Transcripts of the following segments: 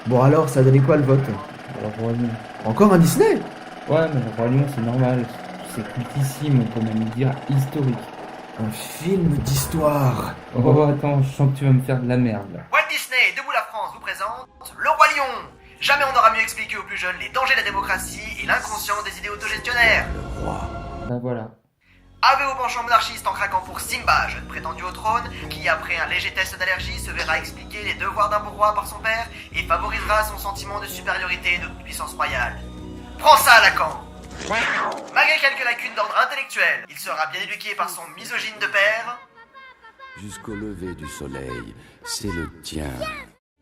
Bon alors, ça a donné quoi le vote? Le Roi Lion. Encore un Disney? Ouais, mais le Roi Lion, c'est normal. C'est cultissime, on peut même dire historique. Un film d'histoire. Oh, attends, je sens que tu vas me faire de la merde, là. Walt Disney, Debout la France vous présente Le Roi Lion. Jamais on n'aura mieux expliqué aux plus jeunes les dangers de la démocratie et l'inconscient des idées autogestionnaires. Bah voilà. Avez vos penchants monarchistes en craquant pour Simba, jeune prétendu au trône, qui après un léger test d'allergie se verra expliquer les devoirs d'un bon roi par son père et favorisera son sentiment de supériorité et de puissance royale. Prends ça, Lacan. Malgré quelques lacunes d'ordre intellectuel, il sera bien éduqué par son misogyne de père. Jusqu'au lever du soleil, c'est le tien.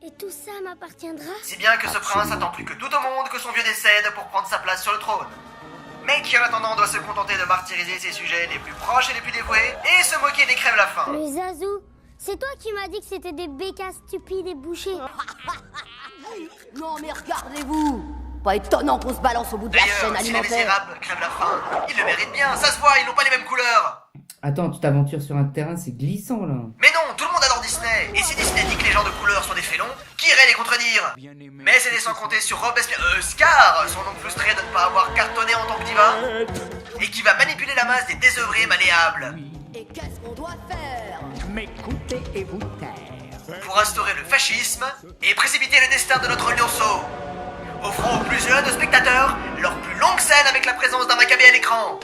Et tout ça m'appartiendra? Si bien que ce prince Absolument attend plus que tout au monde que son vieux décède pour prendre sa place sur le trône. Mais qui en attendant doit se contenter de martyriser ses sujets les plus proches et les plus dévoués et se moquer des crèves-la-faim. Mais Zazou, c'est toi qui m'as dit que c'était des bécasses stupides et bouchés. Non mais regardez-vous! Pas étonnant qu'on se balance au bout de la chaîne D'ailleurs, si les alimentaire. misérables crèvent la faim, ils le méritent bien, ça se voit, ils n'ont pas les mêmes couleurs. Attends, tu t'aventures sur un terrain, c'est glissant, là. Mais non, tout le monde adore Disney. Et si Disney dit que les gens de couleur sont des félons, qui irait les contredire? Mais c'est sans compter sur Robespierre, Scar, son nom frustré de ne pas avoir cartonné en tant que diva, et qui va manipuler la masse des désœuvrés malléables Et qu'est-ce qu'on doit faire? M'écoutez et vous taire. pour instaurer le fascisme et précipiter le destin de notre lionceau, offrant aux plus jeunes spectateurs leur plus longue scène avec la présence d'un Maccabée à l'écran.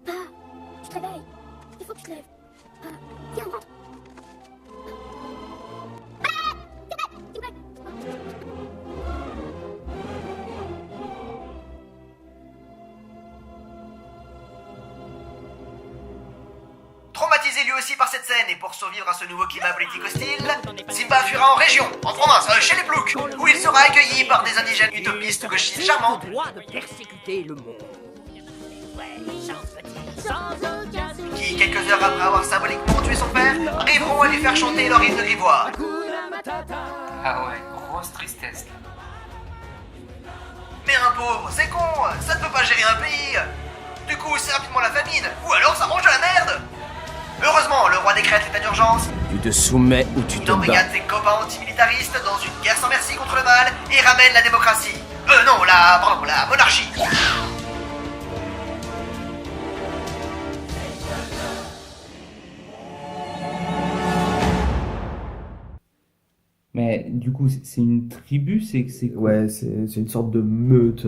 Pa, je te réveille. Il faut que je te lève. Pa, viens, on rentre. Traumatisé lui aussi par cette scène et pour survivre à ce nouveau climat politique hostile, Simba fuira en région, en province, chez les Ploucs, où il sera accueilli par des indigènes utopistes gauchistes charmants Droit de persécuter le monde. qui, quelques heures après avoir symboliquement tué son père, arriveront à lui faire chanter leur hymne grivois. Ah ouais, grosse tristesse, là. Mais un pauvre, c'est con, ça ne peut pas gérer un pays. Du coup, c'est rapidement la famine, ou alors ça mange de la merde. Heureusement, le roi décrète l'état d'urgence, Tu te soumets ou tu il te embrigade bats. ses copains antimilitaristes dans une guerre sans merci contre le mal et ramène la démocratie. Non, la monarchie. Mais du coup, c'est une tribu, c'est quoi? Ouais, c'est une sorte de meute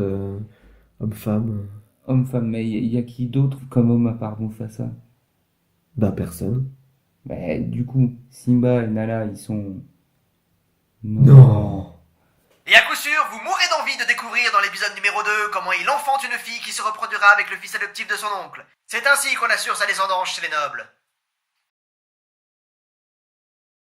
homme-femme. Homme-femme, mais il y a qui d'autre comme homme à part Mufasa? Bah personne. Mais du coup, Simba et Nala, ils sont... Non. Et à coup sûr, vous mourrez d'envie de découvrir dans l'épisode numéro 2 comment il enfante une fille qui se reproduira avec le fils adoptif de son oncle. C'est ainsi qu'on assure sa descendance chez les nobles.